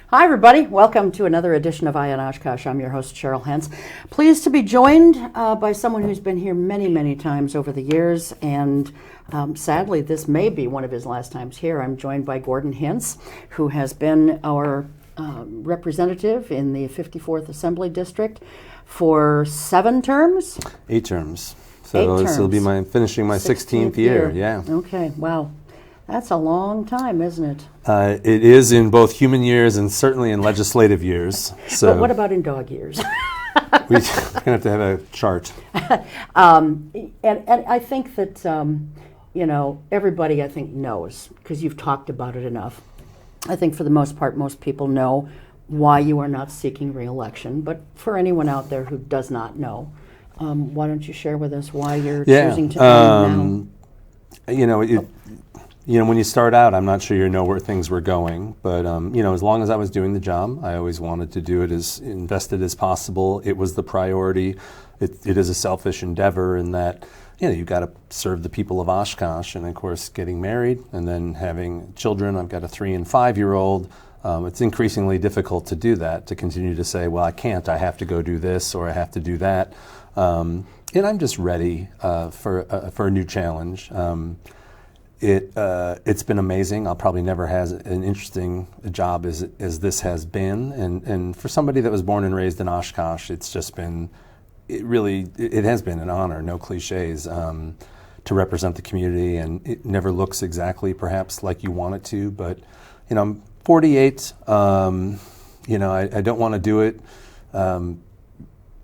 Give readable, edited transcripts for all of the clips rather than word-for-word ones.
Hi, everybody. Welcome to another edition of On Oshkosh. I'm your host, Cheryl Hintz. Pleased to be joined by someone who's been here many, many times over the years, and sadly, this may be one of his last times here. I'm joined by Gordon Hintz, who has been our representative in the 54th Assembly District for 7 terms? 8 terms. So this will be finishing my 16th year. Yeah. Okay, wow. That's a long time, isn't it? It is in both human years and certainly in legislative years. So but what about in dog years? We're going to have a chart. And I think that, everybody I think knows, because you've talked about it enough. I think for the most part, most people know why you are not seeking re-election. But for anyone out there who does not know, why don't you share with us why you're choosing to now? When you start out, I'm not sure you know where things were going, but as long as I was doing the job, I always wanted to do it as invested as possible. It was the priority. It is a selfish endeavor in that, you've got to serve the people of Oshkosh, and of course, getting married and then having children. I've got a 3- and 5-year-old. It's increasingly difficult to do that, to continue to say, well, I can't, I have to go do this or I have to do that. And I'm just ready for a new challenge. It's been amazing. I'll probably never have an interesting job as this has been. And for somebody that was born and raised in Oshkosh, it's just been, it has been an honor, no cliches, to represent the community. And it never looks exactly perhaps like you want it to, but I'm 48. I don't want to do it.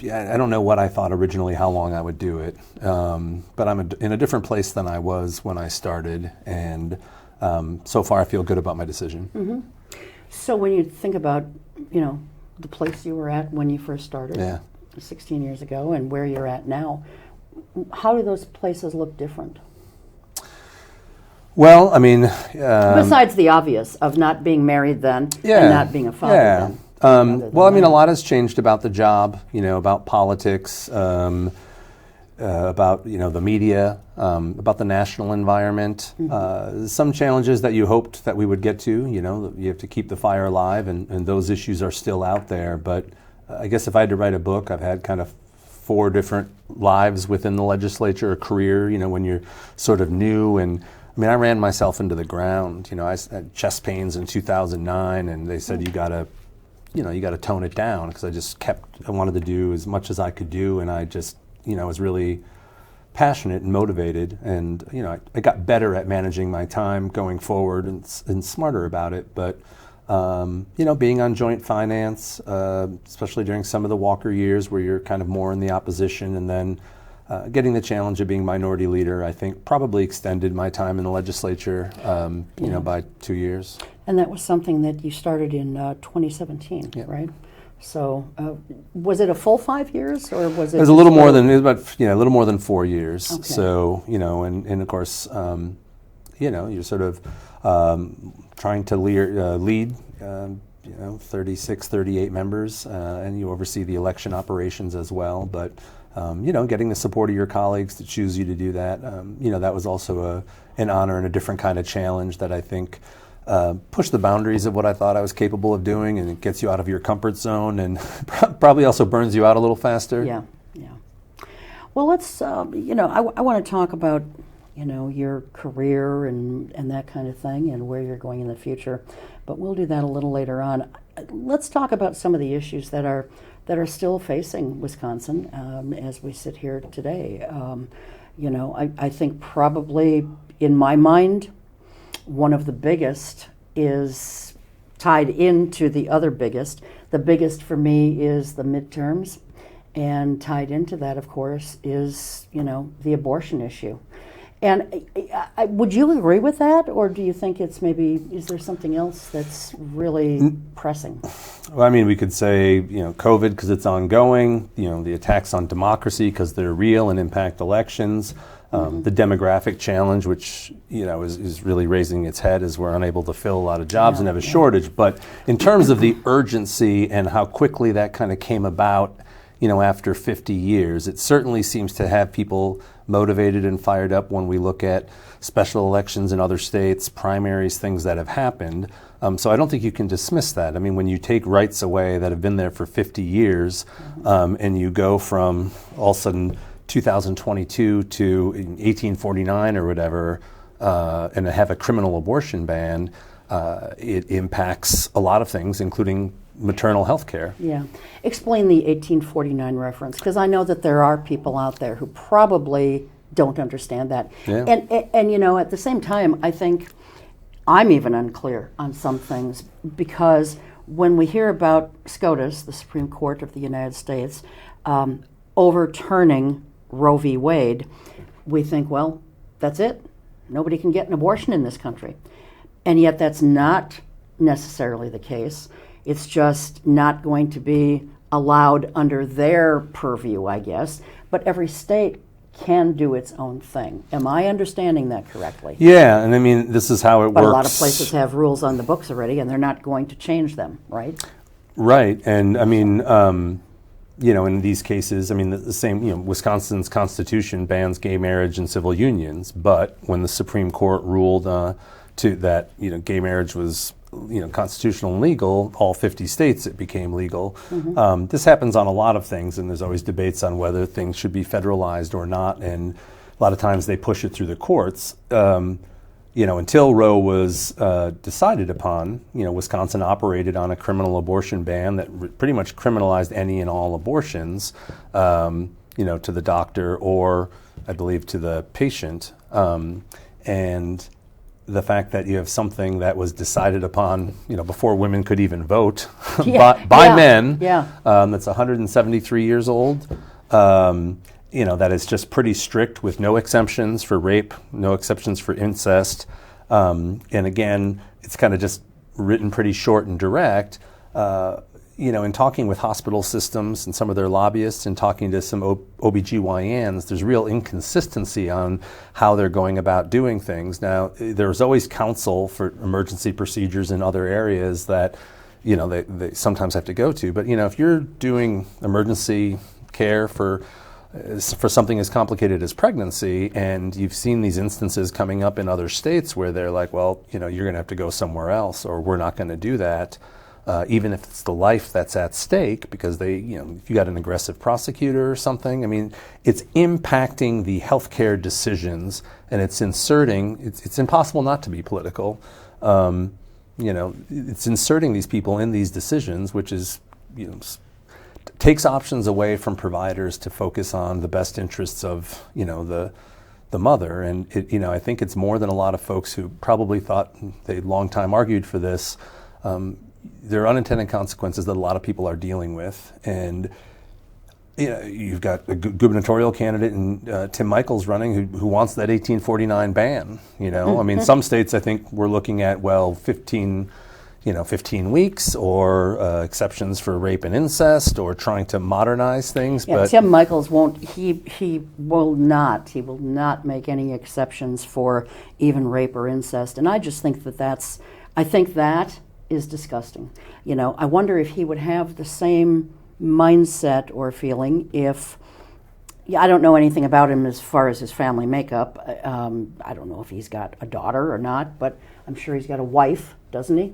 I don't know what I thought originally how long I would do it, but I'm in a different place than I was when I started, and so far I feel good about my decision. Mm-hmm. So when you think about, the place you were at when you first started, 16 years ago, and where you're at now, how do those places look different? Well, besides the obvious of not being married then and not being a father then. A lot has changed about the job, about politics, about, the media, about the national environment. Mm-hmm. Some challenges that you hoped that we would get to, you have to keep the fire alive, and those issues are still out there. But I guess if I had to write a book, I've had kind of 4 different lives within the legislature, a career, when you're sort of new. And I ran myself into the ground. I had chest pains in 2009, and they said, you got to tone it down, because I wanted to do as much as I could do, and I just, was really passionate and motivated, and, I got better at managing my time going forward and smarter about it, but, being on joint finance, especially during some of the Walker years where you're kind of more in the opposition, and then getting the challenge of being minority leader, I think probably extended my time in the legislature, by 2 yeyears. And that was something that you started in 2017, right? So, was it a full 5 years, or was it? It was a little more than a little more than 4 years. Okay. So, and of course, you're sort of trying to lead. 36, 38 members, and you oversee the election operations as well. But getting the support of your colleagues to choose you to do that, that was also an honor and a different kind of challenge that I think pushed the boundaries of what I thought I was capable of doing, and it gets you out of your comfort zone, and probably also burns you out a little faster. Yeah. Well, let's, I want to talk about, your career and that kind of thing, and where you're going in the future, but we'll do that a little later on. Let's talk about some of the issues that are still facing Wisconsin as we sit here today. I think probably, in my mind, one of the biggest is tied into the other biggest. The biggest for me is the midterms, and tied into that, of course, is, the abortion issue. And would you agree with that, or do you think is there something else that's really pressing? Well, we could say, COVID because it's ongoing, the attacks on democracy because they're real and impact elections, the demographic challenge, which, is really raising its head as we're unable to fill a lot of jobs and have a shortage. But in terms of the urgency and how quickly that kind of came about, after 50 years. It certainly seems to have people motivated and fired up when we look at special elections in other states, primaries, things that have happened. So I don't think you can dismiss that. I mean, when you take rights away that have been there for 50 years, and you go from all of a sudden 2022 to 1849 or whatever, and have a criminal abortion ban, it impacts a lot of things, including maternal health care. Yeah. Explain the 1849 reference, because I know that there are people out there who probably don't understand that. Yeah. And at the same time, I think I'm even unclear on some things, because when we hear about SCOTUS, the Supreme Court of the United States, overturning Roe v. Wade, we think, well, that's it. Nobody can get an abortion in this country. And yet that's not necessarily the case. It's just not going to be allowed under their purview, I guess. But every state can do its own thing. Am I understanding that correctly? Yeah, and I mean, this is how it But works. a lot of places have rules on the books already, and they're not going to change them, right? Right, and I mean, in these cases, I mean, the same, Wisconsin's Constitution bans gay marriage and civil unions, but when the Supreme Court ruled that gay marriage was constitutional and legal, all 50 states it became legal. Mm-hmm. This happens on a lot of things, and there's always debates on whether things should be federalized or not, and a lot of times they push it through the courts. Until Roe was decided upon, Wisconsin operated on a criminal abortion ban that pretty much criminalized any and all abortions, to the doctor or, I believe, to the patient. And the fact that you have something that was decided upon, before women could even vote by men, that's 173 years old, that is just pretty strict with no exemptions for rape, no exceptions for incest. And again, it's kind of just written pretty short and direct. In talking with hospital systems and some of their lobbyists and talking to some OBGYNs, there's real inconsistency on how they're going about doing things. Now, there's always counsel for emergency procedures in other areas that, they sometimes have to go to. But, if you're doing emergency care for something as complicated as pregnancy, and you've seen these instances coming up in other states where they're like, well, you're going to have to go somewhere else, or we're not going to do that. Even if it's the life that's at stake, because if you got an aggressive prosecutor or something, I mean, it's impacting the healthcare decisions, and it's impossible not to be political. It's inserting these people in these decisions, which is, takes options away from providers to focus on the best interests of, the mother. And I think it's more than a lot of folks who probably thought, they long time argued for this. There are unintended consequences that a lot of people are dealing with, and you've got a gubernatorial candidate in Tim Michels running who wants that 1849 ban. I mean, some states I think we're looking at 15 weeks, or exceptions for rape and incest, or trying to modernize things. Yeah, but Tim Michels won't. He will not. He will not make any exceptions for even rape or incest. And I just think I think that is disgusting. I wonder if he would have the same mindset or feeling if, I don't know anything about him as far as his family makeup. I don't know if he's got a daughter or not, but I'm sure he's got a wife, doesn't he?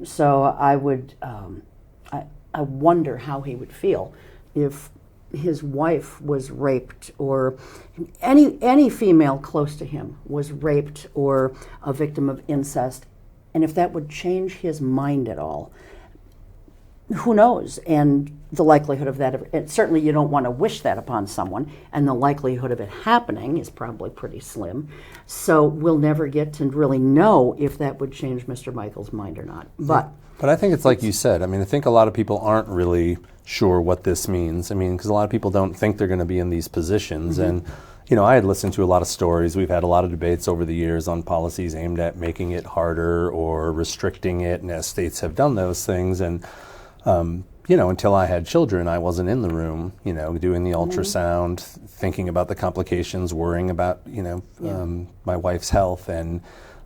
So I would, I wonder how he would feel if his wife was raped, or any female close to him was raped or a victim of incest, and if that would change his mind at all. Who knows? And the likelihood of that, and certainly you don't want to wish that upon someone, and the likelihood of it happening is probably pretty slim. So we'll never get to really know if that would change Mr. Michels' mind or not. But I think it's like you said. I mean, I think a lot of people aren't really sure what this means. I mean, because a lot of people don't think they're going to be in these positions. Mm-hmm. And, I had listened to a lot of stories. We've had a lot of debates over the years on policies aimed at making it harder or restricting it, and as states have done those things. And until I had children, I wasn't in the room, doing the ultrasound, thinking about the complications, worrying about, my wife's health. And,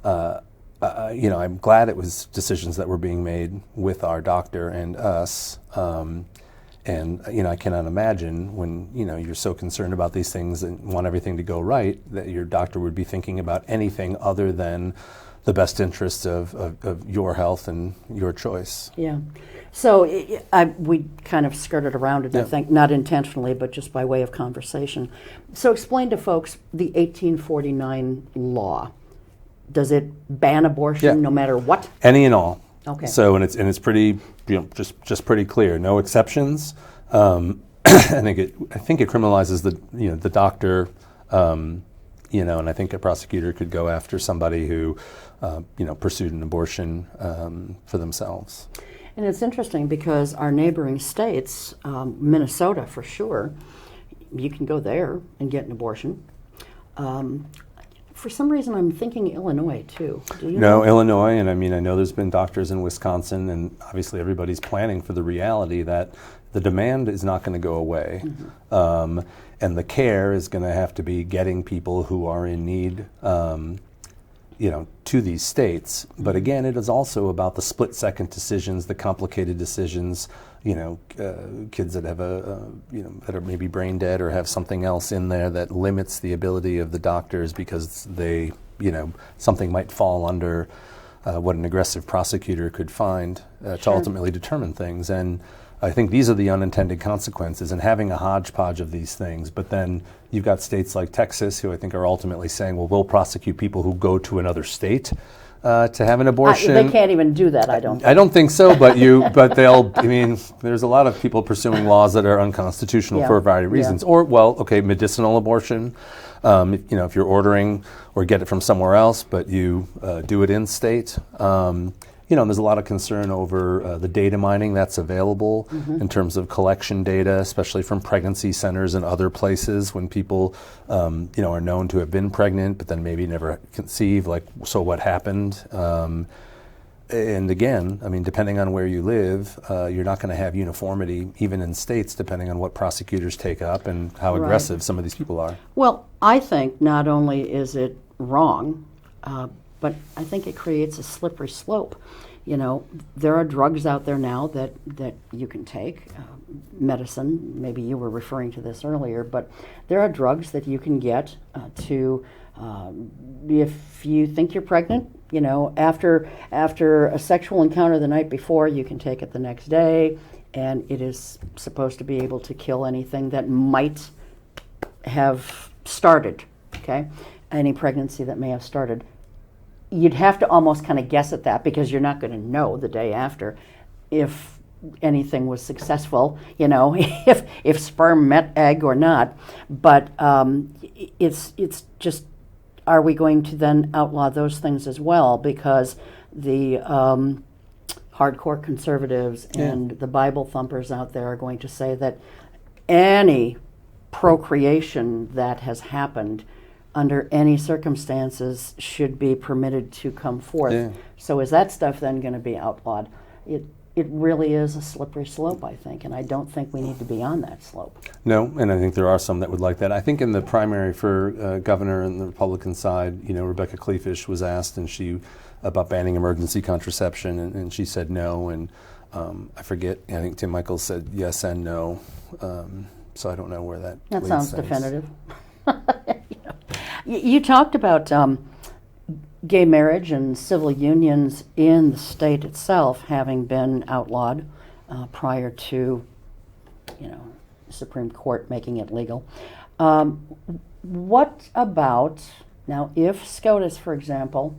I'm glad it was decisions that were being made with our doctor and us. And I cannot imagine when you're so concerned about these things and want everything to go right that your doctor would be thinking about anything other than the best interests of your health and your choice. Yeah. So we kind of skirted around it, I think, not intentionally, but just by way of conversation. So explain to folks the 1849 law. Does it ban abortion no matter what? Any and all. Okay. So and it's pretty just pretty clear, no exceptions. I think it criminalizes the doctor, and I think a prosecutor could go after somebody who pursued an abortion for themselves. And it's interesting because our neighboring states, Minnesota for sure, you can go there and get an abortion. For some reason, I'm thinking Illinois too. Do you know? Illinois, and I know there's been doctors in Wisconsin, and obviously everybody's planning for the reality that the demand is not going to go away, and the care is going to have to be getting people who are in need, to these states. But again, it is also about the split-second decisions, the complicated decisions. Kids that have that are maybe brain dead or have something else in there that limits the ability of the doctors because they, something might fall under what an aggressive prosecutor could find to ultimately determine things. And I think these are the unintended consequences, and having a hodgepodge of these things. But then you've got states like Texas who I think are ultimately saying, well, we'll prosecute people who go to another state to have an abortion. They can't even do that, I don't think. I don't think so, but they'll, there's a lot of people pursuing laws that are unconstitutional for a variety of reasons. Or, medicinal abortion, if you're ordering or get it from somewhere else, but you do it in state. There's a lot of concern over the data mining that's available in terms of collection data, especially from pregnancy centers and other places when people, are known to have been pregnant, but then maybe never conceive, so what happened? And again, depending on where you live, you're not going to have uniformity, even in states, depending on what prosecutors take up and how aggressive some of these people are. Well, I think not only is it wrong, but I think it creates a slippery slope. There are drugs out there now that you can take, medicine, maybe you were referring to this earlier, but there are drugs that you can get if you think you're pregnant, after a sexual encounter the night before, you can take it the next day, and it is supposed to be able to kill anything that might have started, any pregnancy that may have started. You'd have to almost kind of guess at that because you're not going to know the day after if anything was successful, if sperm met egg or not. But it's just, are we going to then outlaw those things as well? Because the hardcore conservatives and the Bible thumpers out there are going to say that any procreation that has happened under any circumstances should be permitted to come forth. Yeah. So is that stuff then going to be outlawed? It really is a slippery slope, I think, and I don't think we need to be on that slope. No, and I think there are some that would like that. I think in the primary for governor on the Republican side, Rebecca Kleefisch was asked about banning emergency contraception, and she said no, and I forget, I think Tim Michaels said yes and no, so I don't know where that leads sounds things. Definitive. You talked about gay marriage and civil unions in the state itself having been outlawed prior to, the Supreme Court making it legal. What about, now if SCOTUS, for example,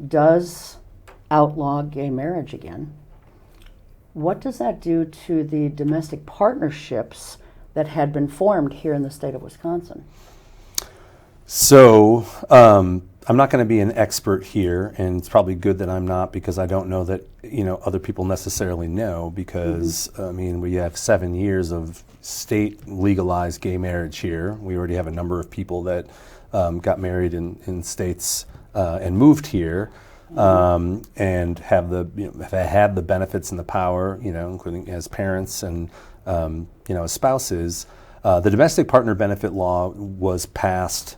does outlaw gay marriage again, what does that do to the domestic partnerships that had been formed here in the state of Wisconsin? So I'm not going to be an expert here, and it's probably good that I'm not because I don't know that other people necessarily know because we have 7 years of state legalized gay marriage here. We already have a number of people that got married in states and moved here and have had the benefits and the power, including as parents and as spouses. The domestic partner benefit law was passed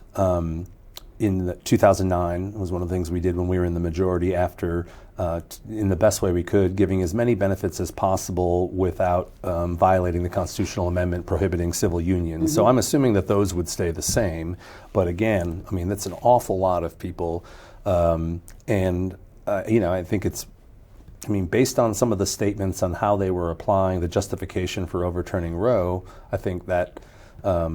in 2009. It was one of the things we did when we were in the majority after in the best way we could, giving as many benefits as possible without violating the constitutional amendment prohibiting civil unions. So I'm assuming that those would stay the same. But again, I mean, that's an awful lot of people. I think based on some of the statements on how they were applying the justification for overturning Roe, I think that, I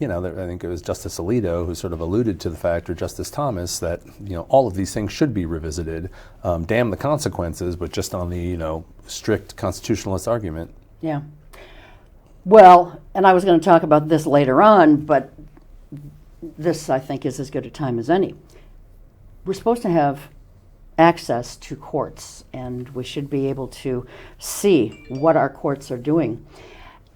think it was Justice Alito who sort of alluded to the fact, or Justice Thomas, that, all of these things should be revisited. Damn the consequences, but just on the, strict constitutionalist argument. Yeah. Well, and I was going to talk about this later on, but this, I think, is as good a time as any. We're supposed to have access to courts, and we should be able to see what our courts are doing.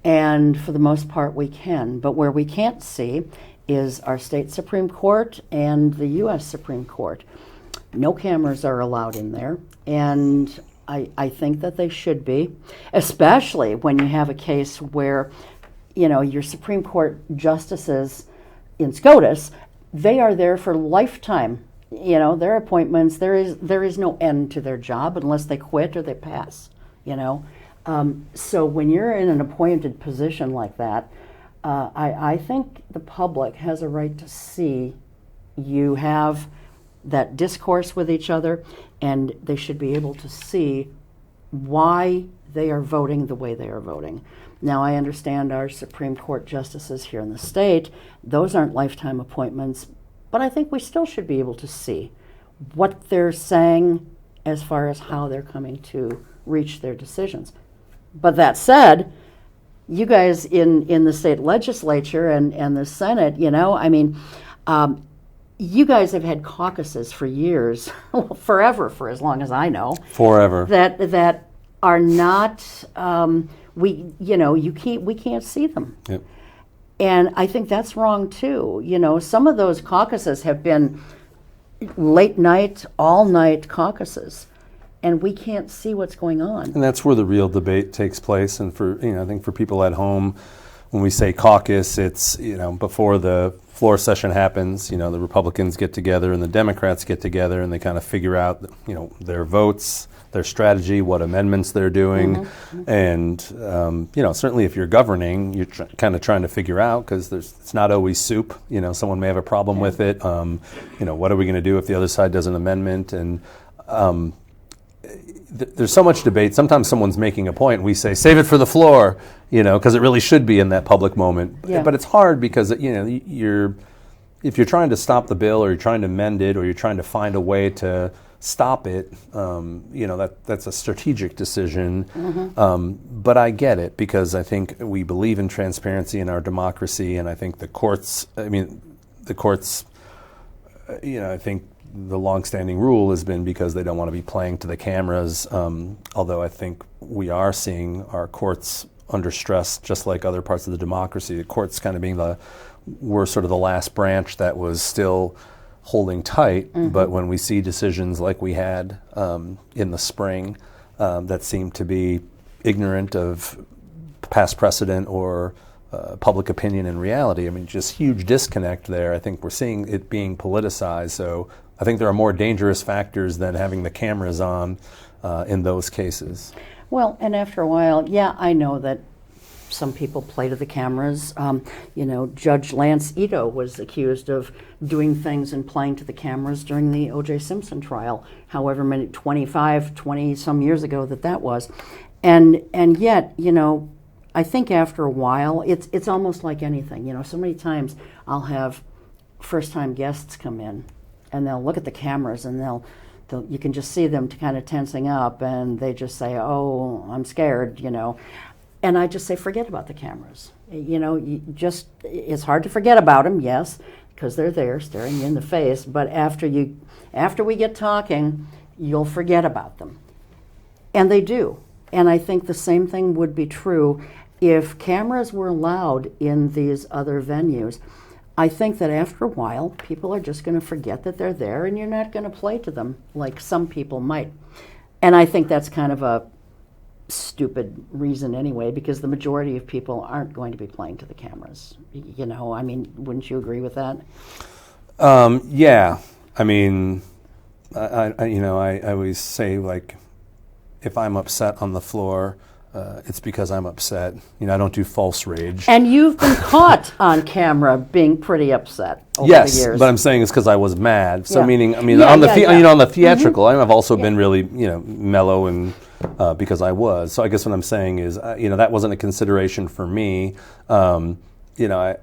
And for the most part, we can. But where we can't see is our state Supreme Court and the U.S. Supreme Court. No cameras are allowed in there, and I think that they should be, especially when you have a case where, your Supreme Court justices in SCOTUS, they are there for lifetime. Their appointments, there is no end to their job unless they quit or they pass, So when you're in an appointed position like that, I think the public has a right to see you have that discourse with each other, and they should be able to see why they are voting the way they are voting. Now, I understand our Supreme Court justices here in the state, those aren't lifetime appointments, but I think we still should be able to see what they're saying as far as how they're coming to reach their decisions. But that said, you guys in the state legislature and the Senate, you guys have had caucuses for years, forever, for as long as I know. Forever. That are not, we can't see them. Yep. And I think that's wrong too. Some of those caucuses have been late night, all night caucuses, and we can't see what's going on. And that's where the real debate takes place. And for, I think for people at home, when we say caucus, it's, before the floor session happens, the Republicans get together and the Democrats get together and they kind of figure out, their votes, their strategy, what amendments they're doing. And, certainly if you're governing, you're kind of trying to figure out, because it's not always soup. Someone may have a problem with it. What are we going to do if the other side does an amendment? And there's so much debate. Sometimes someone's making a point and we say, save it for the floor, because it really should be in that public moment. Yeah. But it's hard because, if you're trying to stop the bill or you're trying to amend it or you're trying to find a way to stop it, that's a strategic decision. But I get it, because I think we believe in transparency in our democracy, and I think the courts, I think the longstanding rule has been because they don't want to be playing to the cameras, although I think we are seeing our courts under stress, just like other parts of the democracy. The courts kind of we're sort of the last branch that was still holding tight, but when we see decisions like we had in the spring that seem to be ignorant of past precedent or public opinion and reality, just huge disconnect there. I think we're seeing it being politicized, so I think there are more dangerous factors than having the cameras on in those cases. Well, and after a while, I know that some people play to the cameras. Judge Lance Ito was accused of doing things and playing to the cameras during the O.J. Simpson trial, however many, 20 some years ago that was. And yet, I think after a while, it's almost like anything. So many times I'll have first-time guests come in, and they'll look at the cameras and you can just see them kind of tensing up, and they just say, "Oh, I'm scared," And I just say, forget about the cameras. It's hard to forget about them, yes, because they're there staring you in the face. But after we get talking, you'll forget about them, and they do. And I think the same thing would be true if cameras were allowed in these other venues. I think that after a while, people are just going to forget that they're there, and you're not going to play to them like some people might. And I think that's kind of a stupid reason anyway, because the majority of people aren't going to be playing to the cameras. Wouldn't you agree with that? Yeah. I always say, like, if I'm upset on the floor, it's because I'm upset. I don't do false rage. And you've been caught on camera being pretty upset over the Yes, years. but I'm saying it's because I was mad. So Yeah. meaning, on the theatrical, I've also been really, mellow and because I was. So I guess what I'm saying is, that wasn't a consideration for me. I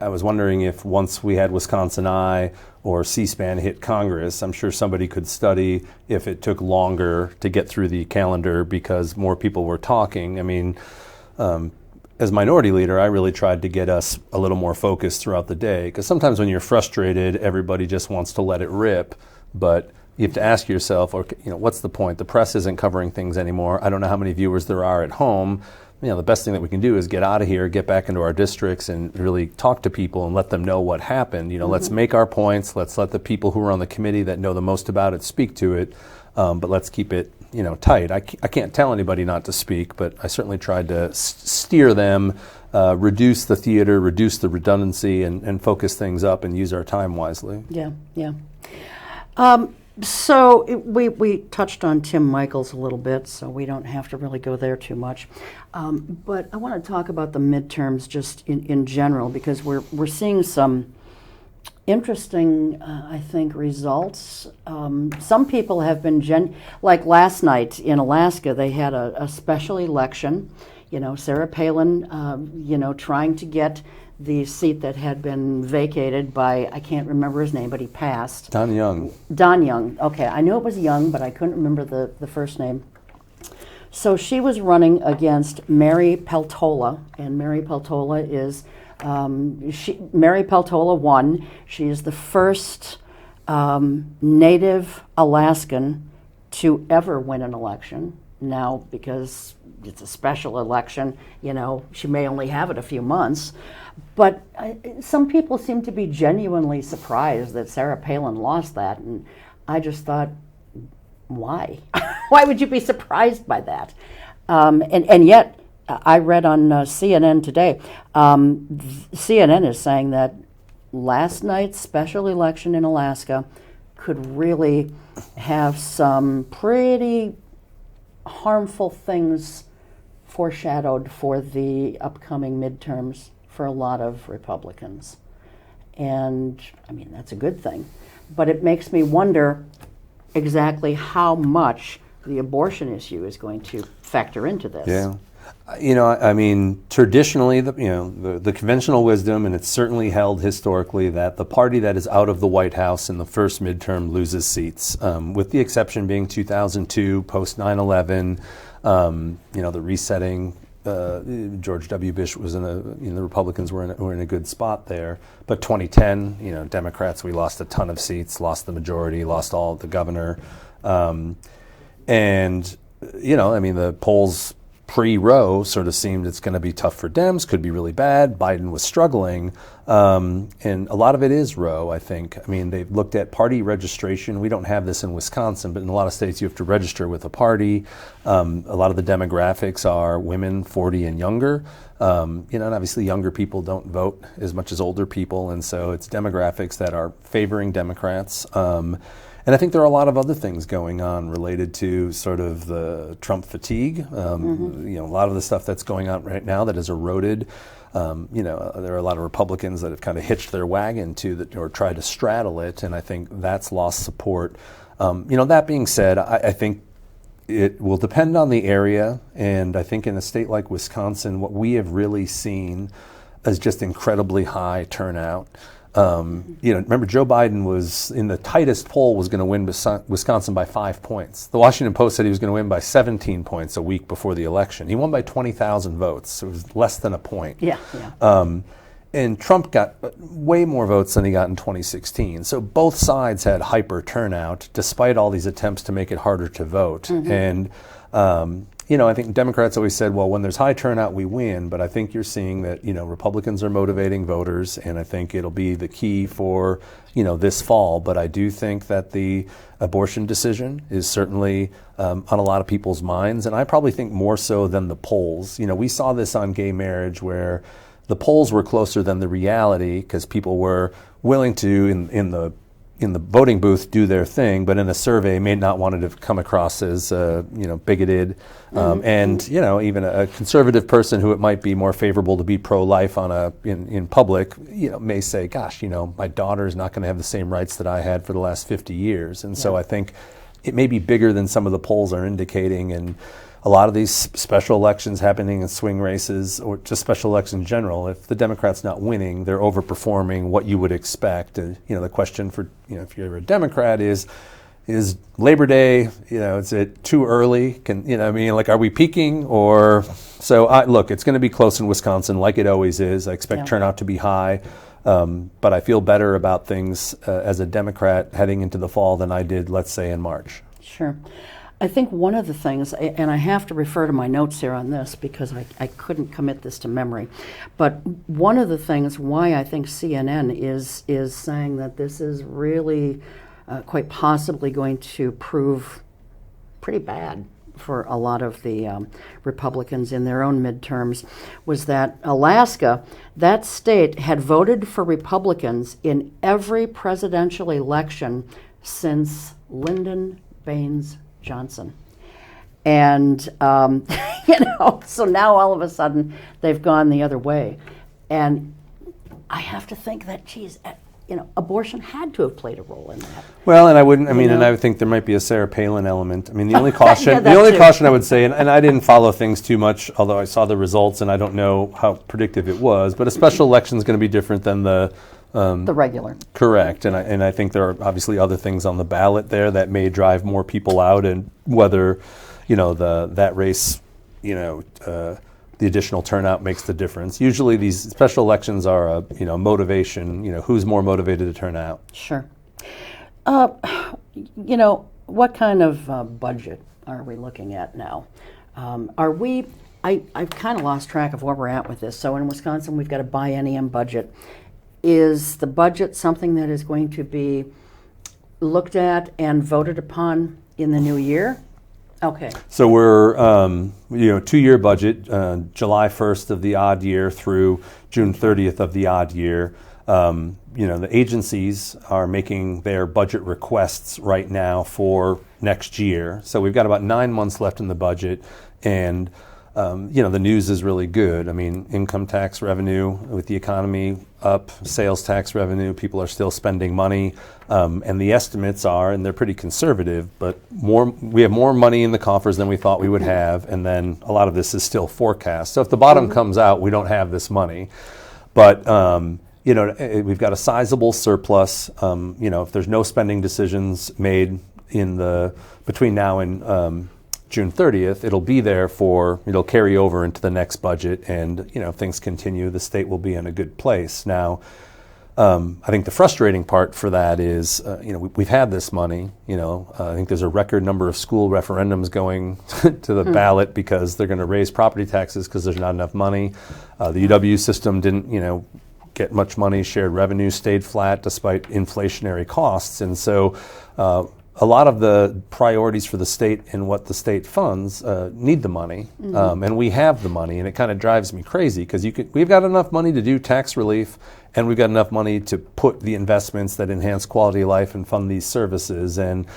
was wondering if once we had Wisconsin Eye or C-SPAN hit Congress, I'm sure somebody could study if it took longer to get through the calendar because more people were talking. I mean, as minority leader, I really tried to get us a little more focused throughout the day because sometimes when you're frustrated, everybody just wants to let it rip. But you have to ask yourself, okay, what's the point? The press isn't covering things anymore. I don't know how many viewers there are at home. The best thing that we can do is get out of here, get back into our districts, and really talk to people and let them know what happened. Let's make our points. Let's let the people who are on the committee that know the most about it speak to it. But let's keep it, tight. I can't tell anybody not to speak, but I certainly tried to steer them, reduce the theater, reduce the redundancy, and focus things up and use our time wisely. Yeah. So we touched on Tim Michaels a little bit, so we don't have to really go there too much. But I want to talk about the midterms just in general because we're seeing some interesting, I think, results. Some people have been like last night in Alaska, they had a special election. Sarah Palin, trying to get the seat that had been vacated by, I can't remember his name, but he passed. Don Young. Don Young. Okay, I knew it was Young, but I couldn't remember the first name. So she was running against Mary Peltola, and Mary Peltola is, Mary Peltola won. She is the first Native Alaskan to ever win an election. Now, because it's a special election, she may only have it a few months. But some people seem to be genuinely surprised that Sarah Palin lost that. And I just thought, why? Why would you be surprised by that? And yet, I read on CNN today, CNN is saying that last night's special election in Alaska could really have some pretty harmful things foreshadowed for the upcoming midterms for a lot of Republicans. And I mean, that's a good thing. But it makes me wonder exactly how much the abortion issue is going to factor into this. Yeah. I mean, traditionally, the conventional wisdom, and it's certainly held historically, that the party that is out of the White House in the first midterm loses seats, with the exception being 2002, post 9/11, the resetting. George W. Bush was the Republicans were in a good spot there. But 2010, Democrats, we lost a ton of seats, lost the majority, lost all the governor. The polls pre-Roe sort of seemed it's going to be tough for Dems, could be really bad. Biden was struggling. And a lot of it is Roe, I think. I mean, they've looked at party registration. We don't have this in Wisconsin, but in a lot of states you have to register with a party. A lot of the demographics are women 40 and younger. And obviously younger people don't vote as much as older people. And so it's demographics that are favoring Democrats. And I think there are a lot of other things going on related to sort of the Trump fatigue. A lot of the stuff that's going on right now that has eroded. There are a lot of Republicans that have kind of hitched their wagon to that or tried to straddle it, and I think that's lost support. That being said, I think it will depend on the area, and I think in a state like Wisconsin, what we have really seen is just incredibly high turnout. Remember Joe Biden was in the tightest poll was going to win Wisconsin by 5 points. The Washington Post said he was going to win by 17 points a week before the election. He won by 20,000 votes. So it was less than a point. Yeah. And Trump got way more votes than he got in 2016. So both sides had hyper turnout despite all these attempts to make it harder to vote. And I think Democrats always said, well, when there's high turnout, we win. But I think you're seeing that, Republicans are motivating voters, and I think it'll be the key for, this fall. But I do think that the abortion decision is certainly on a lot of people's minds, and I probably think more so than the polls. We saw this on gay marriage where the polls were closer than the reality because people were willing to, in the in the voting booth do their thing, but in a survey may not want it to come across as bigoted, and even a conservative person who it might be more favorable to be pro-life in public, may say, "Gosh, my daughter's not going to have the same rights that I had for the last 50 years," and so I think it may be bigger than some of the polls are indicating, and a lot of these special elections happening in swing races or just special elections in general, if the Democrat's not winning, they're overperforming what you would expect. And, the question for, if you're a Democrat is Labor Day, is it too early? Are we peaking? Or, so look, it's going to be close in Wisconsin like it always is. I expect turnout to be high. But I feel better about things as a Democrat heading into the fall than I did, let's say, in March. Sure. I think one of the things, and I have to refer to my notes here on this because I couldn't commit this to memory, but one of the things why I think CNN is saying that this is really quite possibly going to prove pretty bad for a lot of the Republicans in their own midterms was that Alaska, that state, had voted for Republicans in every presidential election since Lyndon Baines Johnson. And, so now all of a sudden they've gone the other way. And I have to think that, abortion had to have played a role in that. Well, and I would think there might be a Sarah Palin element. The only caution, caution I would say, and I didn't follow things too much, although I saw the results and I don't know how predictive it was, but a special election is going to be different than the regular. Correct, and I think there are obviously other things on the ballot there that may drive more people out, and whether, that race, the additional turnout makes the difference. Usually these special elections are a, motivation, who's more motivated to turn out. Sure. What kind of budget are we looking at now? I've kind of lost track of where we're at with this. So in Wisconsin, we've got a biennium budget. Is the budget something that is going to be looked at and voted upon in the new year? Okay. So we're, 2-year budget, July 1st of the odd year through June 30th of the odd year. The agencies are making their budget requests right now for next year. So we've got about 9 months left in the budget, and the news is really good. Income tax revenue with the economy up, sales tax revenue, people are still spending money, and the estimates are, and they're pretty conservative, but we have more money in the coffers than we thought we would have, and then a lot of this is still forecast. So if the bottom comes out, we don't have this money. But we've got a sizable surplus. If there's no spending decisions made between now and June 30th, it'll be there it'll carry over into the next budget, and if things continue, the state will be in a good place. Now, I think the frustrating part for that is, we've had this money. I think there's a record number of school referendums going to the ballot because they're going to raise property taxes because there's not enough money. The UW system didn't, get much money. Shared revenue stayed flat despite inflationary costs, and so a lot of the priorities for the state and what the state funds need the money, and we have the money, and it kind of drives me crazy because we've got enough money to do tax relief, and we've got enough money to put the investments that enhance quality of life and fund these services. And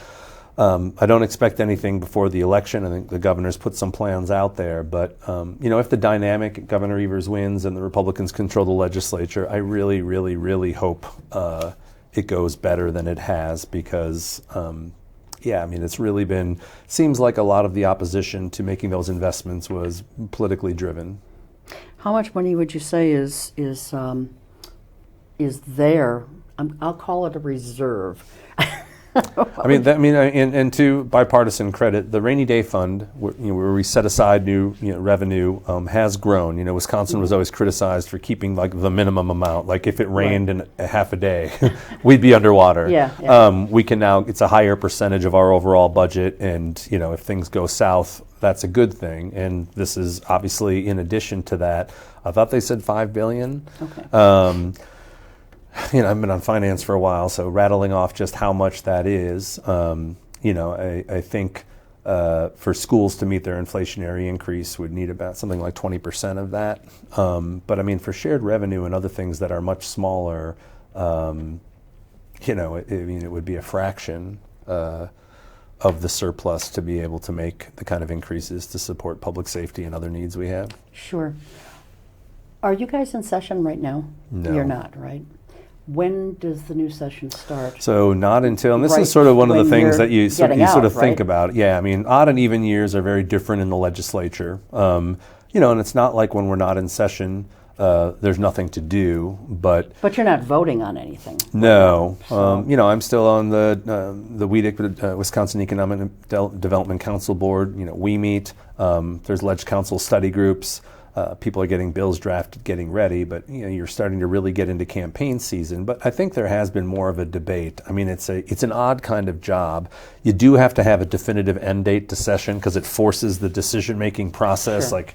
I don't expect anything before the election. I think the governor's put some plans out there, but if the dynamic Governor Evers wins and the Republicans control the legislature, I really, really, really hope it goes better than it has, because it's really seems like a lot of the opposition to making those investments was politically driven. How much money would you say is there? I'll call it a reserve. And to bipartisan credit, the rainy day fund, where we set aside new revenue, has grown. Wisconsin was always criticized for keeping the minimum amount. Like if it rained in a half a day, we'd be underwater. We can now. It's a higher percentage of our overall budget, and if things go south, that's a good thing. And this is obviously in addition to that. I thought they said $5 billion. Okay. I've been on finance for a while, so rattling off just how much that is, I think for schools to meet their inflationary increase would need about something like 20% of that. But for shared revenue and other things that are much smaller, it would be a fraction of the surplus to be able to make the kind of increases to support public safety and other needs we have. Sure. Are you guys in session right now? No. You're not, right? When does the new session start? So not until, and this Right is sort of one of the when things you're that you getting sort out, of think right? about. Yeah, I mean, odd and even years are very different in the legislature. And it's not like when we're not in session, there's nothing to do, but But you're not voting on anything. no, So- I'm still on the WEDC, Wisconsin Economic Development Council Board. We meet. There's Ledge Council study groups. People are getting bills drafted, getting ready, but you're starting to really get into campaign season. But I think there has been more of a debate. I mean, it's an odd kind of job. You do have to have a definitive end date to session because it forces the decision-making process. Sure. Like,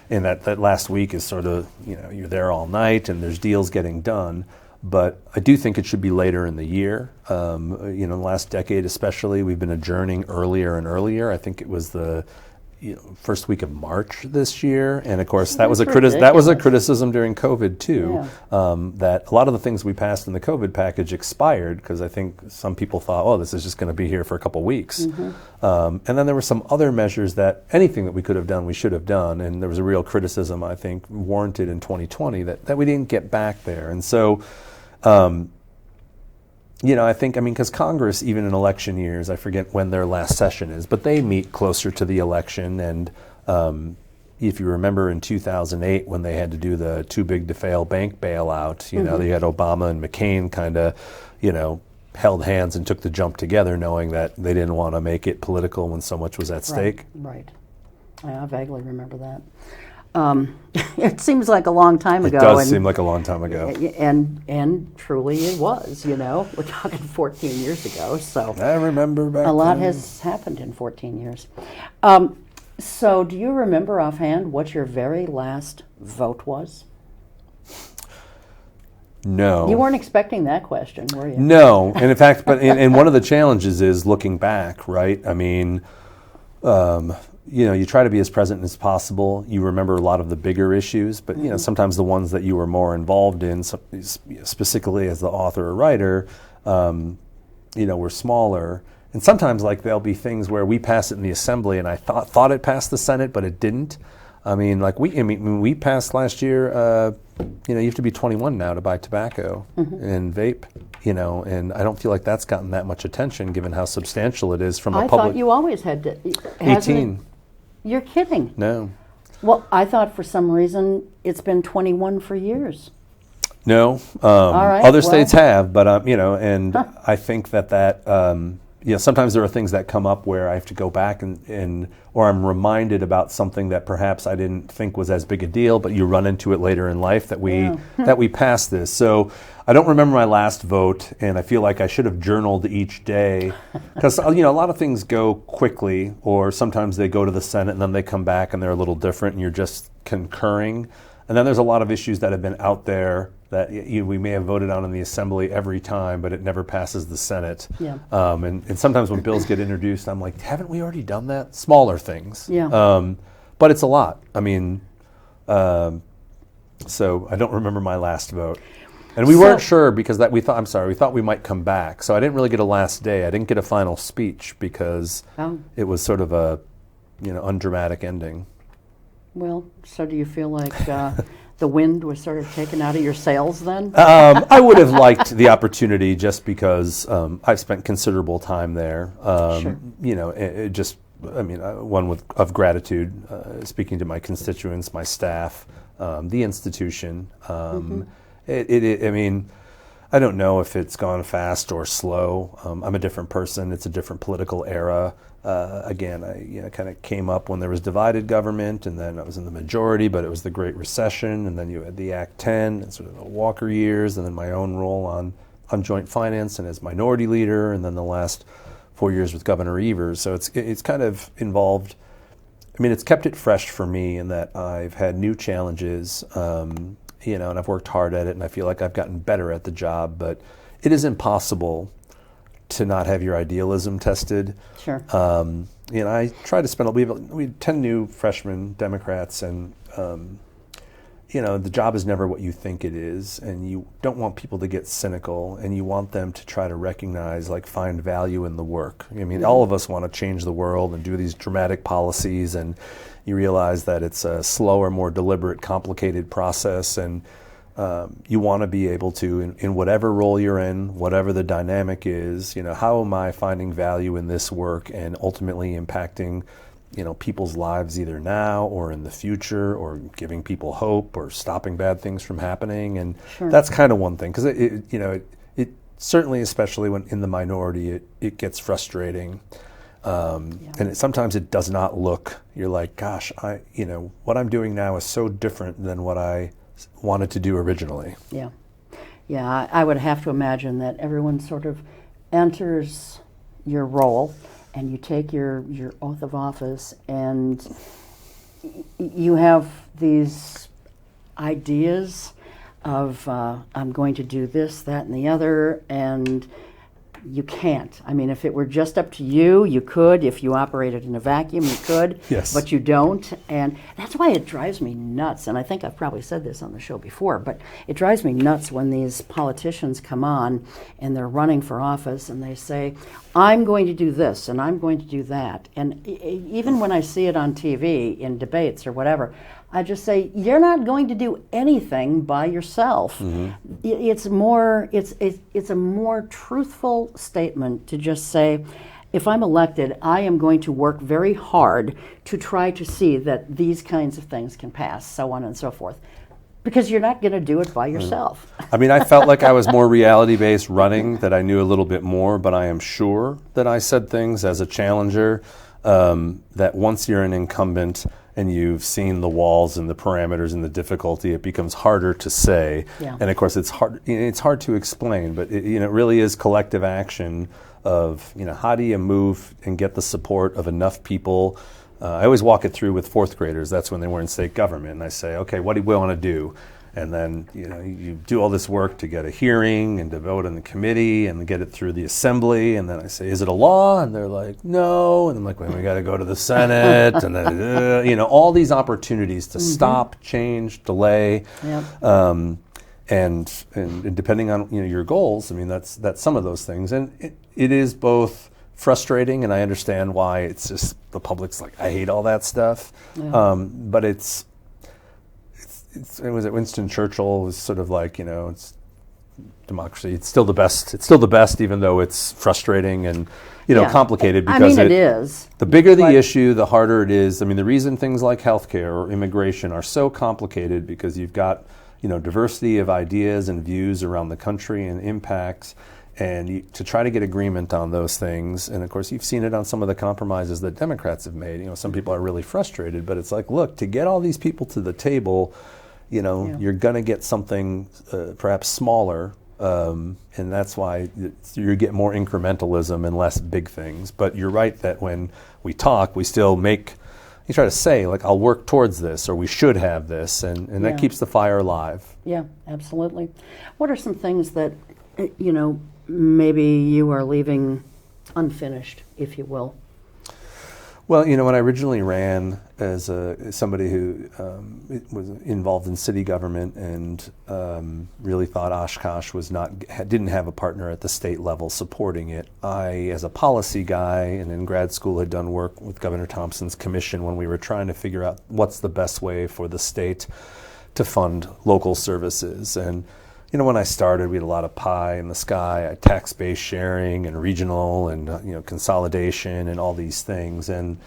and that last week is sort of, you're there all night and there's deals getting done. But I do think it should be later in the year. The last decade especially, we've been adjourning earlier and earlier. I think it was the first week of March this year, and of course that was a criticism during COVID too. Yeah. That a lot of the things we passed in the COVID package expired because I think some people thought, oh, this is just going to be here for a couple weeks. And then there were some other measures that anything that we could have done, we should have done, and there was a real criticism I think warranted in 2020 that we didn't get back there, and so. Because Congress, even in election years, I forget when their last session is, but they meet closer to the election. And if you remember in 2008, when they had to do the too big to fail bank bailout, they had Obama and McCain kind of, held hands and took the jump together, knowing that they didn't want to make it political when so much was at stake. Right. I vaguely remember that. It seems like a long time ago. It does seem like a long time ago. And truly it was, We're talking 14 years ago, so. I remember back a lot then. has happened in 14 years. So do you remember offhand what your very last vote was? No. You weren't expecting that question, were you? No, and in fact, and one of the challenges is looking back, right? I mean, you try to be as present as possible. You remember a lot of the bigger issues, but sometimes the ones that you were more involved in, specifically as the author or writer, were smaller. And sometimes, there'll be things where we pass it in the assembly, and I thought it passed the Senate, but it didn't. I mean, we passed last year. You have to be 21 now to buy tobacco and vape. And I don't feel like that's gotten that much attention, given how substantial it is from a public. I thought you always had to. 18. You're kidding. No. Well, I thought for some reason it's been 21 for years. No. All right, other states have, but and I think that sometimes there are things that come up where I have to go back or I'm reminded about something that perhaps I didn't think was as big a deal, but you run into it later in life that we passed this. So I don't remember my last vote, and I feel like I should have journaled each day because a lot of things go quickly, or sometimes they go to the Senate and then they come back and they're a little different, and you're just concurring. And then there's a lot of issues that have been out there that we may have voted on in the Assembly every time, but it never passes the Senate. Yeah. And sometimes when bills get introduced, I'm like, haven't we already done that? Smaller things. Yeah. But it's a lot. I mean, so I don't remember my last vote. And we weren't sure because we thought we might come back. So I didn't really get a last day. I didn't get a final speech because it was sort of a, undramatic ending. Well, so do you feel like the wind was sort of taken out of your sails then? I would have liked the opportunity just because I've spent considerable time there. Sure. One of gratitude, speaking to my constituents, my staff, the institution. I don't know if it's gone fast or slow. I'm a different person. It's a different political era. Again, I kind of came up when there was divided government, and then I was in the majority, but it was the Great Recession, and then you had the Act 10, and sort of the Walker years, and then my own role on joint finance and as minority leader, and then the last 4 years with Governor Evers. So it's kind of involved. It's kept it fresh for me in that I've had new challenges, and I've worked hard at it, and I feel like I've gotten better at the job, but it is impossible to not have your idealism tested. Sure. I try to spend, we had 10 new freshmen Democrats, and, the job is never what you think it is, and you don't want people to get cynical, and you want them to try to recognize, like, find value in the work. I mean, all of us want to change the world and do these dramatic policies, and you realize that it's a slower, more deliberate, complicated process, and you want to be able to, in whatever role you're in, whatever the dynamic is, how am I finding value in this work and ultimately impacting people's lives either now or in the future, or giving people hope or stopping bad things from happening. And that's kind of one thing, because it certainly, especially when in the minority, it gets frustrating. And sometimes it does not look, you're like, gosh, what I'm doing now is so different than what I wanted to do originally. Yeah, I would have to imagine that everyone sort of enters your role, and you take your oath of office, and you have these ideas of I'm going to do this, that, and the other, and you can't. I mean, if it were just up to you, you could. If you operated in a vacuum, you could. Yes. But you don't. And that's why it drives me nuts. And I think I've probably said this on the show before, but it drives me nuts when these politicians come on and they're running for office and they say, I'm going to do this and I'm going to do that. And even when I see it on TV in debates or whatever, I just say, you're not going to do anything by yourself. It's a more truthful statement to just say, if I'm elected, I am going to work very hard to try to see that these kinds of things can pass, so on and so forth. Because you're not going to do it by yourself. I mean, I felt like I was more reality-based running, that I knew a little bit more, but I am sure that I said things as a challenger that once you're an incumbent and you've seen the walls and the parameters and the difficulty, it becomes harder to say. Yeah. And of course, it's hard to explain, but it really is collective action of, how do you move and get the support of enough people. I always walk it through with fourth graders. That's when they were in state government. And I say, okay, what do we want to do? And then, you do all this work to get a hearing and to vote in the committee and get it through the assembly. And then I say, is it a law? And they're like, no. And I'm like, well, we got to go to the Senate. And then, all these opportunities to stop, change, delay. Yep. And depending on, your goals, I mean, that's some of those things. And it is both frustrating, and I understand why it's just the public's like, I hate all that stuff. Yeah. But it was at Winston Churchill was sort of like, it's democracy. It's still the best. It's still the best, even though it's frustrating and, complicated. Because it is. The bigger the issue, the harder it is. I mean, the reason things like healthcare or immigration are so complicated because you've got, diversity of ideas and views around the country and impacts. And to try to get agreement on those things, and of course you've seen it on some of the compromises that Democrats have made. Some people are really frustrated, but it's like, look, to get all these people to the table, you're going to get something perhaps smaller, and that's why you get more incrementalism and less big things. But you're right that when we talk, we still you try to say, like, I'll work towards this, or we should have this, and that keeps the fire alive. Yeah, absolutely. What are some things that, maybe you are leaving unfinished, if you will? Well, when I originally ran as somebody who was involved in city government and really thought Oshkosh didn't have a partner at the state level supporting it, I, as a policy guy and in grad school, had done work with Governor Thompson's commission when we were trying to figure out what's the best way for the state to fund local services. And when I started, we had a lot of pie in the sky, tax-based sharing and regional and consolidation and all these things. And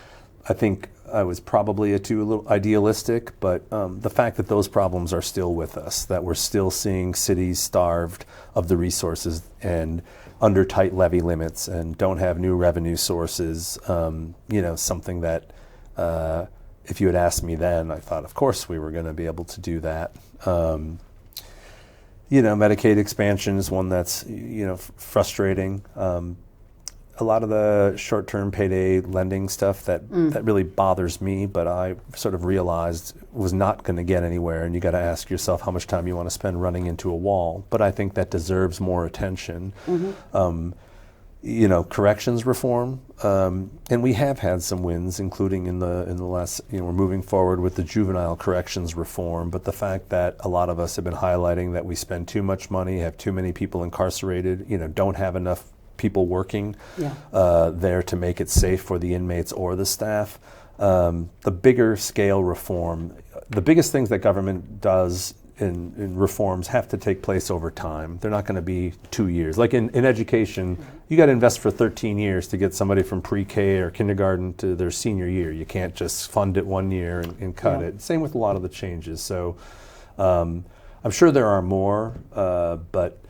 I think I was probably a little idealistic, but the fact that those problems are still with us, that we're still seeing cities starved of the resources and under tight levy limits and don't have new revenue sources, something that if you had asked me then, I thought, of course, we were going to be able to do that. Medicaid expansion is one that's, frustrating. A lot of the short-term payday lending stuff that really bothers me, but I sort of realized was not going to get anywhere, and you got to ask yourself how much time you want to spend running into a wall. But I think that deserves more attention. corrections reform, and we have had some wins, including in the last. We're moving forward with the juvenile corrections reform. But the fact that a lot of us have been highlighting that we spend too much money, have too many people incarcerated, don't have enough people working there to make it safe for the inmates or the staff. The bigger scale reform, the biggest things that government does in reforms have to take place over time. They're not going to be 2 years. Like in education, you got to invest for 13 years to get somebody from pre-K or kindergarten to their senior year. You can't just fund it 1 year and cut it. Same with a lot of the changes. So I'm sure there are more, but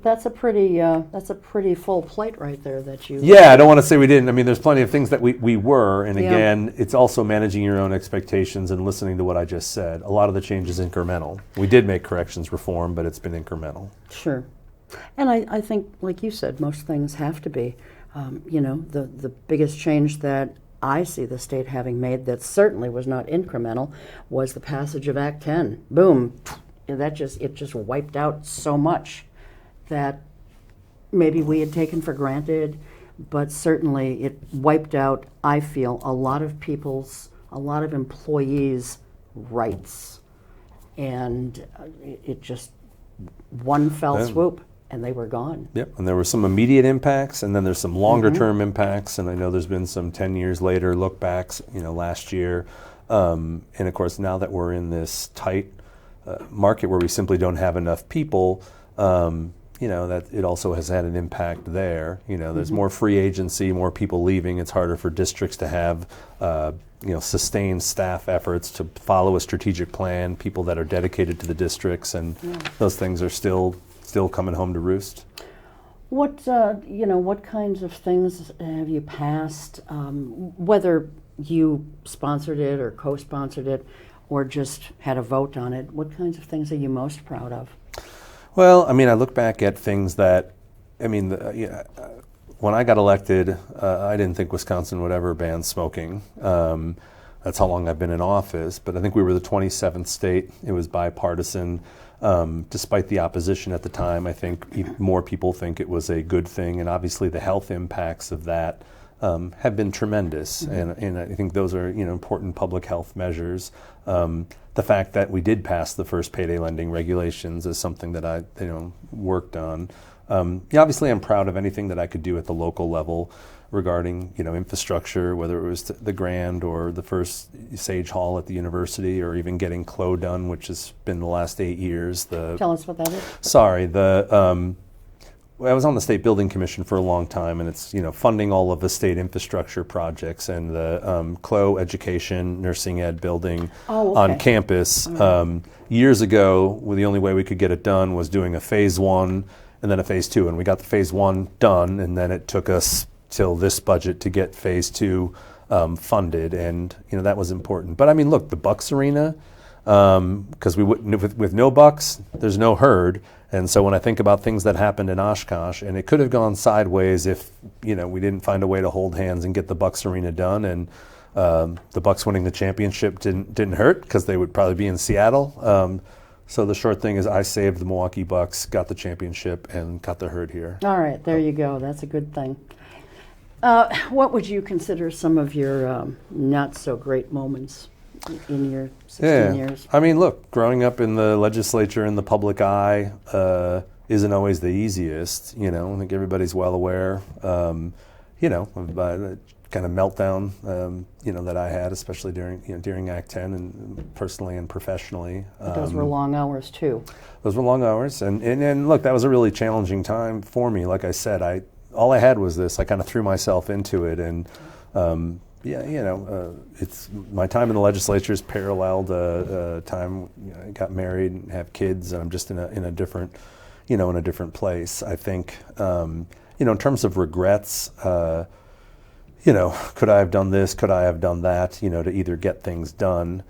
that's a pretty full plate right there that you. Yeah, I don't want to say we didn't. I mean, there's plenty of things that we were, and again, it's also managing your own expectations and listening to what I just said. A lot of the change is incremental. We did make corrections reform, but it's been incremental. Sure, and I think, like you said, most things have to be. The biggest change that I see the state having made that certainly was not incremental was the passage of Act 10. Boom, it just wiped out so much that maybe we had taken for granted, but certainly it wiped out, I feel, a lot of employees' rights. And it just, one fell swoop, and they were gone. Yep, and there were some immediate impacts, and then there's some longer-term impacts, and I know there's been some 10 years later look-backs, last year. And of course, now that we're in this tight market where we simply don't have enough people, that it also has had an impact there. There's more free agency, more people leaving. It's harder for districts to have, sustained staff efforts to follow a strategic plan, people that are dedicated to the districts, and those things are still coming home to roost. What kinds of things have you passed, whether you sponsored it or co-sponsored it or just had a vote on it? What kinds of things are you most proud of? Well, I look back at things that, when I got elected, I didn't think Wisconsin would ever ban smoking. That's how long I've been in office. But I think we were the 27th state. It was bipartisan. Despite the opposition at the time, I think more people think it was a good thing. And obviously the health impacts of that have been tremendous. And I think those are important public health measures. The fact that we did pass the first payday lending regulations is something that I worked on. Obviously, I'm proud of anything that I could do at the local level regarding infrastructure, whether it was the Grand or the first Sage Hall at the university, or even getting CLO done, which has been the last 8 years. Tell us what that is. Sorry, I was on the State Building Commission for a long time, and it's funding all of the state infrastructure projects and the CLO education, nursing ed building on campus. Years ago, the only way we could get it done was doing a phase 1 and then a phase 2, and we got the phase 1 done, and then it took us till this budget to get phase 2 funded, and that was important. But look, the Bucks Arena, because we wouldn't with no Bucks, there's no herd. And so when I think about things that happened in Oshkosh, and it could have gone sideways if we didn't find a way to hold hands and get the Bucks Arena done, and the Bucks winning the championship didn't hurt because they would probably be in Seattle. So the short thing is, I saved the Milwaukee Bucks, got the championship, and got the herd here. All right, there you go. That's a good thing. What would you consider some of your not so great moments in your 16 years? Look, growing up in the legislature in the public eye isn't always the easiest. I think everybody's well aware, of the kind of meltdown, that I had, especially during Act 10, and personally and professionally. But those were long hours too. Those were long hours, and look, that was a really challenging time for me. Like I said, all I had was this. I kind of threw myself into it, and it's my time in the legislature is paralleled time. I got married and have kids, and I'm just in a different, in a different place. I think, in terms of regrets, could I have done this? Could I have done that? To either get things done.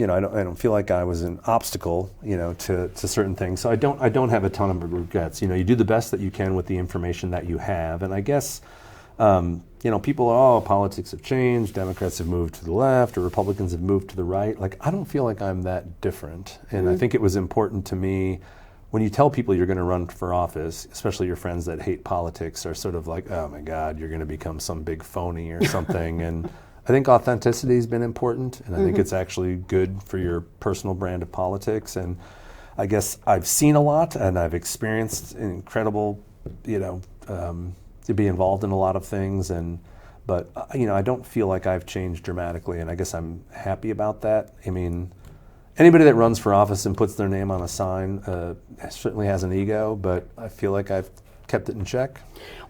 I don't feel like I was an obstacle, to certain things. So I don't have a ton of regrets. You do the best that you can with the information that you have, and I guess. People, politics have changed, Democrats have moved to the left, or Republicans have moved to the right. I don't feel like I'm that different. And I think it was important to me when you tell people you're going to run for office, especially your friends that hate politics, are sort of like, oh my God, you're going to become some big phony or something. And I think authenticity has been important, and I think it's actually good for your personal brand of politics. And I guess I've seen a lot, and I've experienced incredible, to be involved in a lot of things, but I don't feel like I've changed dramatically, and I guess I'm happy about that. I mean, anybody that runs for office and puts their name on a sign certainly has an ego, but I feel like I've kept it in check.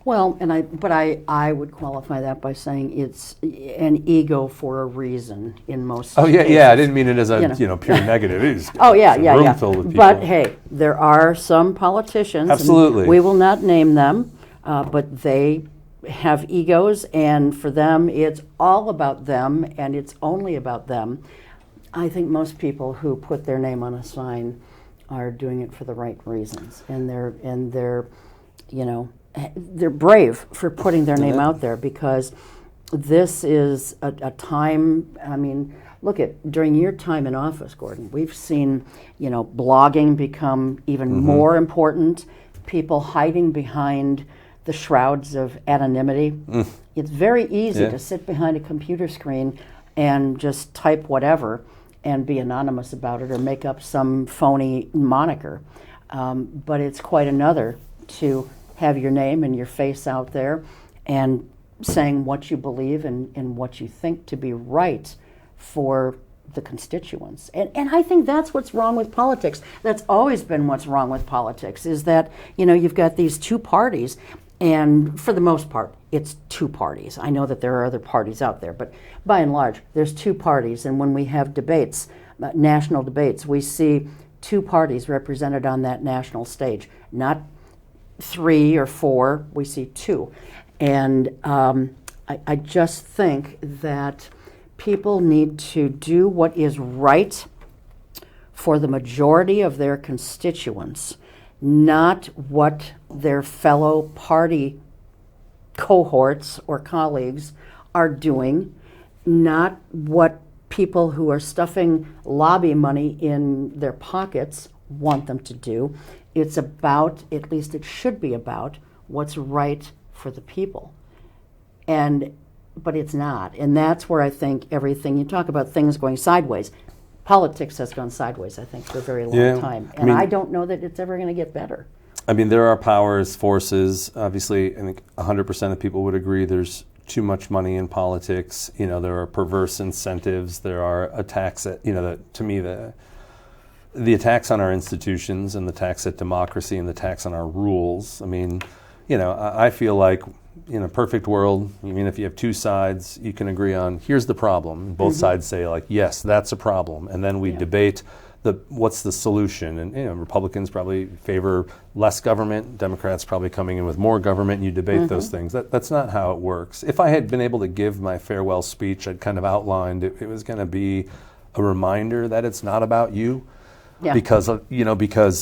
Well, I would qualify that by saying it's an ego for a reason in most cases. Yeah, I didn't mean it as a pure negative. It's yeah. filled with people. But hey, there are some politicians. Absolutely. And we will not name them, but they have egos, and for them, it's all about them, and it's only about them. I think most people who put their name on a sign are doing it for the right reasons, and they're brave for putting their name out there, because this is a time. I mean, look at during your time in office, Gordon. We've seen blogging become even more important. People hiding behind the shrouds of anonymity. It's very easy to sit behind a computer screen and just type whatever and be anonymous about it or make up some phony moniker. But it's quite another to have your name and your face out there and saying what you believe and what you think to be right for the constituents. And I think that's what's wrong with politics. That's always been what's wrong with politics, is that you've got these two parties. And for the most part, it's two parties. I know that there are other parties out there, but by and large, there's two parties. And when we have debates, national debates, we see two parties represented on that national stage, not 3 or 4, we see 2. And I just think that people need to do what is right for the majority of their constituents, not what their fellow party cohorts or colleagues are doing, not what people who are stuffing lobby money in their pockets want them to do. It's about, at least it should be about, what's right for the people. But it's not. And that's where I think everything, you talk about things going sideways. Politics has gone sideways, I think, for a very long time. And I don't know that it's ever going to get better. I mean, there are powers, forces. Obviously, I think 100% of people would agree there's too much money in politics. There are perverse incentives. There are attacks at, to me, the attacks on our institutions and the attacks at democracy and the attacks on our rules. I mean, I feel like in a perfect world, if you have two sides, you can agree on, here's the problem. Both sides say, like, yes, that's a problem. And then we debate what's the solution. And Republicans probably favor less government. Democrats probably coming in with more government. And you debate those things. That's not how it works. If I had been able to give my farewell speech, I'd kind of outlined it was going to be a reminder that it's not about you. Yeah. Because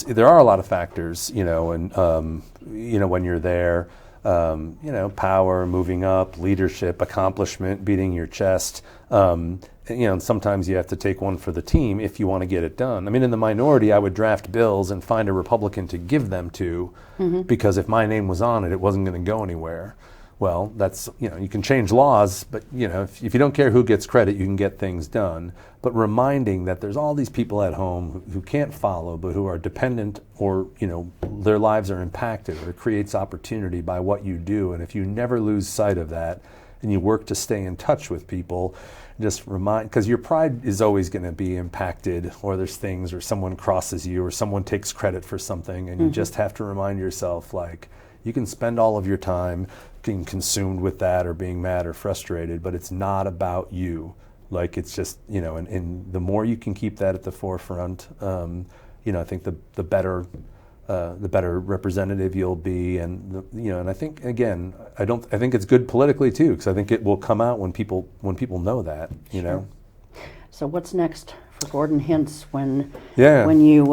there are a lot of factors, and when you're there, power, moving up, leadership, accomplishment, beating your chest. And sometimes you have to take one for the team if you want to get it done. I mean, in the minority, I would draft bills and find a Republican to give them to, because if my name was on it, it wasn't going to go anywhere. Well, that's, you can change laws, but, if you don't care who gets credit, you can get things done. But reminding that there's all these people at home who can't follow, but who are dependent or, their lives are impacted, or it creates opportunity by what you do. And if you never lose sight of that and you work to stay in touch with people, just remind, because your pride is always going to be impacted, or there's things, or someone crosses you, or someone takes credit for something, and you just have to remind yourself, like, you can spend all of your time being consumed with that or being mad or frustrated, but it's not about you. Like, it's just, and the more you can keep that at the forefront, I think the better representative you'll be, and and I think, again, I think it's good politically too, because I think it will come out when people know that, know. So what's next for Gordon Hintz when you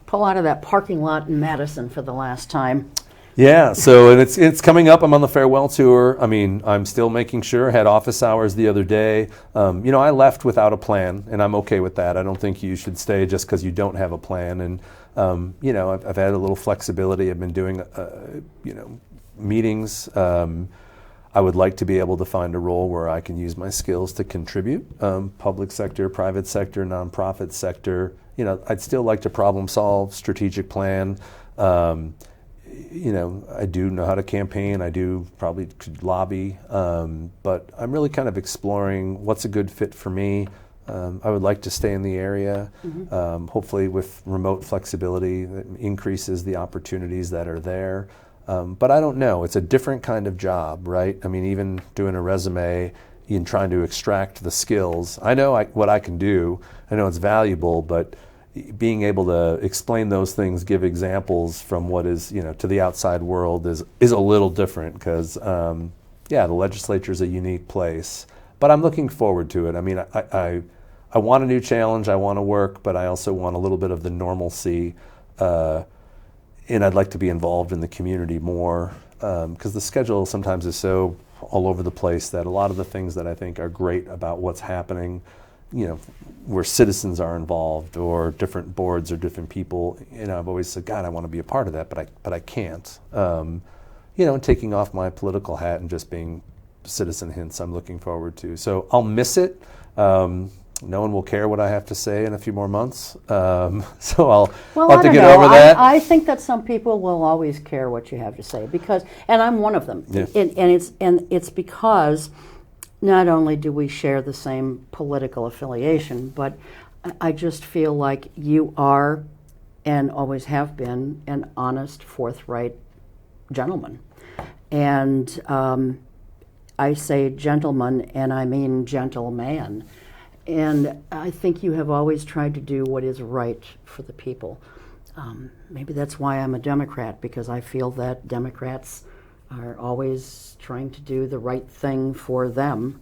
pull out of that parking lot in Madison for the last time? Yeah, so and it's coming up. I'm on the farewell tour. I mean, I'm still making sure. I had office hours the other day. I left without a plan, and I'm okay with that. I don't think you should stay just because you don't have a plan. And I've had a little flexibility. I've been doing meetings. I would like to be able to find a role where I can use my skills to contribute. Public sector, private sector, nonprofit sector. I'd still like to problem solve, strategic plan. I do know how to campaign. I do probably could lobby, but I'm really kind of exploring what's a good fit for me. I would like to stay in the area, hopefully with remote flexibility that increases the opportunities that are there. But I don't know. It's a different kind of job, right? I mean, even doing a resume and trying to extract the skills. I know what I can do. I know it's valuable, but being able to explain those things, give examples from what is, to the outside world is a little different because, the legislature is a unique place. But I'm looking forward to it. I mean, I want a new challenge. I want to work, but I also want a little bit of the normalcy. And I'd like to be involved in the community more because the schedule sometimes is so all over the place that a lot of the things that I think are great about what's happening, where citizens are involved or different boards or different people, I've always said, God, I want to be a part of that, but I can't. Taking off my political hat and just being citizen Hintz, I'm looking forward to. So I'll miss it. No one will care what I have to say in a few more months. So I'll have to get over that. I think that some people will always care what you have to say and I'm one of them. Yeah. And it's because not only do we share the same political affiliation, but I just feel like you are and always have been an honest, forthright gentleman. And I say gentleman and I mean gentleman. And I think you have always tried to do what is right for the people. Maybe that's why I'm a Democrat, because I feel that Democrats are always trying to do the right thing for them,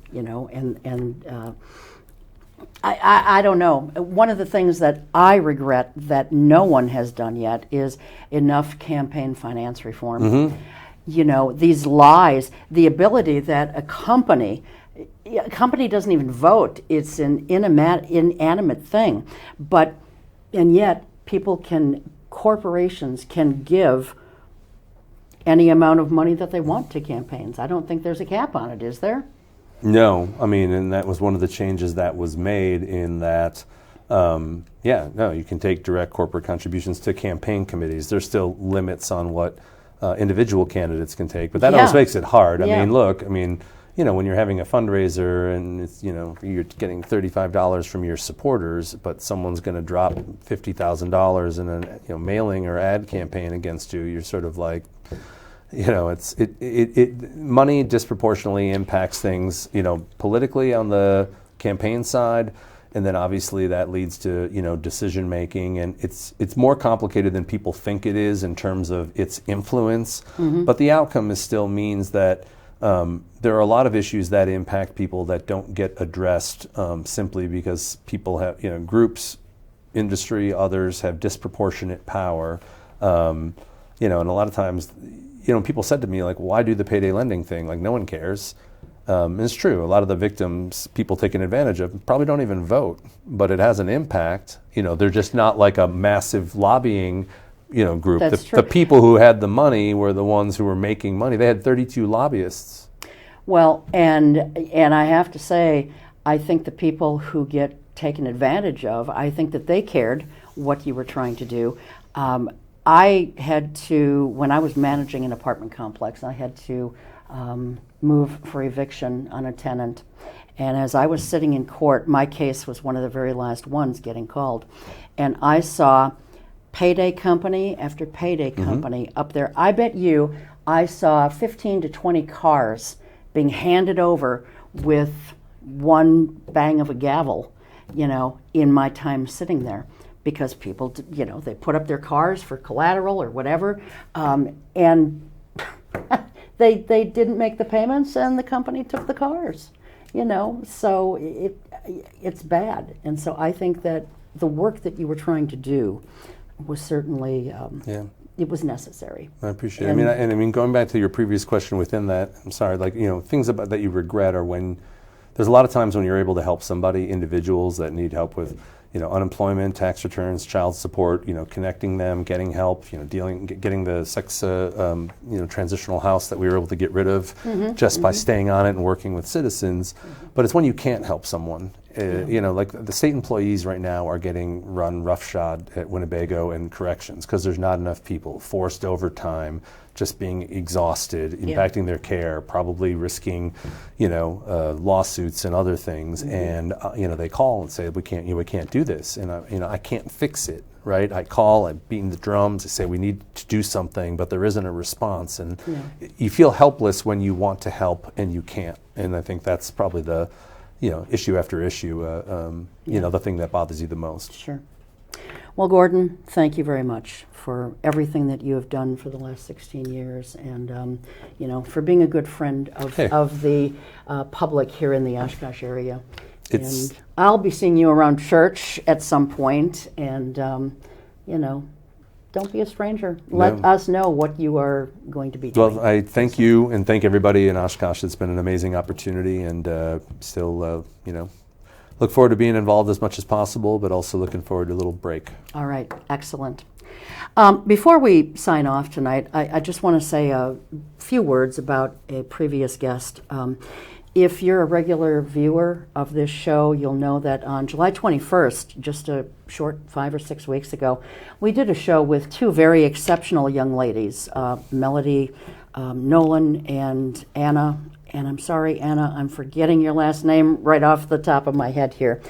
I don't know. One of the things that I regret that no one has done yet is enough campaign finance reform. Mm-hmm. These lies, the ability that a company doesn't even vote. It's an inanimate thing. And yet corporations can give any amount of money that they want to campaigns. I don't think there's a cap on it, is there? No, I mean, and that was one of the changes that was made in that, you can take direct corporate contributions to campaign committees. There's still limits on what individual candidates can take, but that always makes it hard. I mean, look, when you're having a fundraiser and it's, you're getting $35 from your supporters, but someone's going to drop $50,000 in a mailing or ad campaign against you, you're sort of like, money disproportionately impacts things, politically on the campaign side, and then obviously that leads to decision making, and it's more complicated than people think it is in terms of its influence. Mm-hmm. But the outcome still means that there are a lot of issues that impact people that don't get addressed simply because people have, groups, industry, others have disproportionate power. And a lot of times, people said to me, like, why do the payday lending thing? Like, no one cares. And it's true. A lot of the victims people taken advantage of probably don't even vote, but it has an impact. They're just not like a massive lobbying group. The people who had the money were the ones who were making money. They had 32 lobbyists. Well, and I have to say, I think the people who get taken advantage of, I think that they cared what you were trying to do. I had to, when I was managing an apartment complex, I had to move for eviction on a tenant. And as I was sitting in court, my case was one of the very last ones getting called. And I saw payday company after payday company up there. I bet you I saw 15 to 20 cars being handed over with one bang of a gavel, in my time sitting there. Because people, they put up their cars for collateral or whatever, and they didn't make the payments, and the company took the cars. So it's bad. And so I think that the work that you were trying to do was certainly it was necessary. I appreciate it. I mean, going back to your previous question within that, I'm sorry, like, things about that you regret are when, there's a lot of times when you're able to help somebody, individuals that need help with, unemployment, tax returns, child support, connecting them, getting help, getting the sex, transitional house that we were able to get rid of just by staying on it and working with citizens. But it's when you can't help someone. Like the state employees right now are getting run roughshod at Winnebago and corrections because there's not enough people, forced overtime, just being exhausted, impacting their care, probably risking, lawsuits and other things. And they call and say we can't do this, and I can't fix it. Right? I call, I'm beating the drums, I say we need to do something, but there isn't a response, and you feel helpless when you want to help and you can't. And I think that's probably the issue after issue, the thing that bothers you the most. Sure. Well, Gordon, thank you very much for everything that you have done for the last 16 years, and for being a good friend of the public here in the Oshkosh area. And I'll be seeing you around church at some point, and don't be a stranger. Let us know what you are going to be doing. Well, I thank you and thank everybody in Oshkosh. It's been an amazing opportunity, and still, look forward to being involved as much as possible, but also looking forward to a little break. All right, excellent. Before we sign off tonight, I just want to say a few words about a previous guest. If you're a regular viewer of this show, you'll know that on July 21st, just a short 5 or 6 weeks ago, we did a show with two very exceptional young ladies, Melody Nolan and Anna. And I'm sorry, Anna, I'm forgetting your last name right off the top of my head here.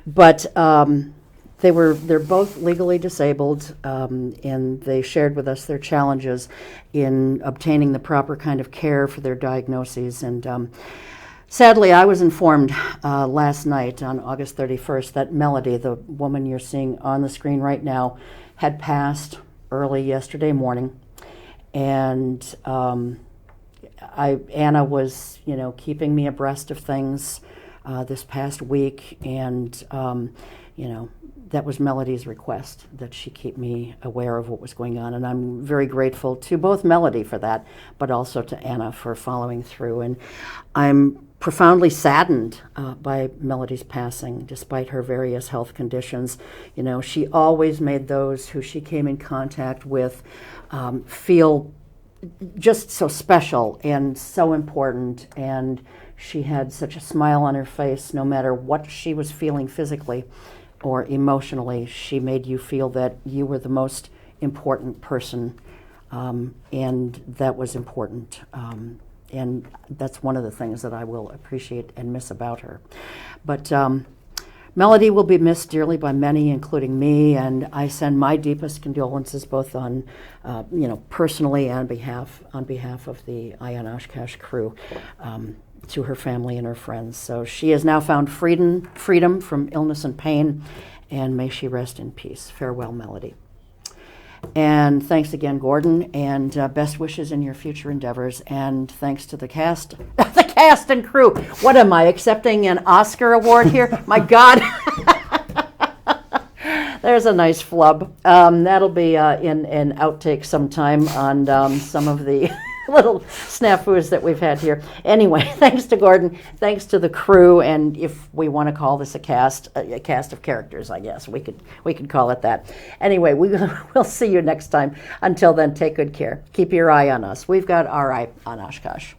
But they're both legally disabled, and they shared with us their challenges in obtaining the proper kind of care for their diagnoses. And sadly, I was informed last night on August 31st that Melody, the woman you're seeing on the screen right now, had passed early yesterday morning. And Anna was, keeping me abreast of things this past week, and, that was Melody's request, that she keep me aware of what was going on. And I'm very grateful to both Melody for that, but also to Anna for following through. And I'm profoundly saddened by Melody's passing, despite her various health conditions. She always made those who she came in contact with feel just so special and so important, and she had such a smile on her face no matter what she was feeling physically or emotionally. She made you feel that you were the most important person, and that was important. And that's one of the things that I will appreciate and miss about her. But Melody will be missed dearly by many, including me, and I send my deepest condolences both on, personally and on behalf of the On Oshkosh crew, to her family and her friends. So she has now found freedom from illness and pain, and may she rest in peace. Farewell, Melody. And thanks again, Gordon, and best wishes in your future endeavors. And thanks to the cast, and crew. What am I, accepting an Oscar award here? My God. There's a nice flub. That'll be in an outtake sometime on some of the little snafus that we've had here. Anyway, thanks to Gordon, thanks to the crew, and if we want to call this a cast of characters, I guess we could call it that. Anyway, we'll see you next time. Until then, take good care. Keep your eye on us. We've got our eye on Oshkosh.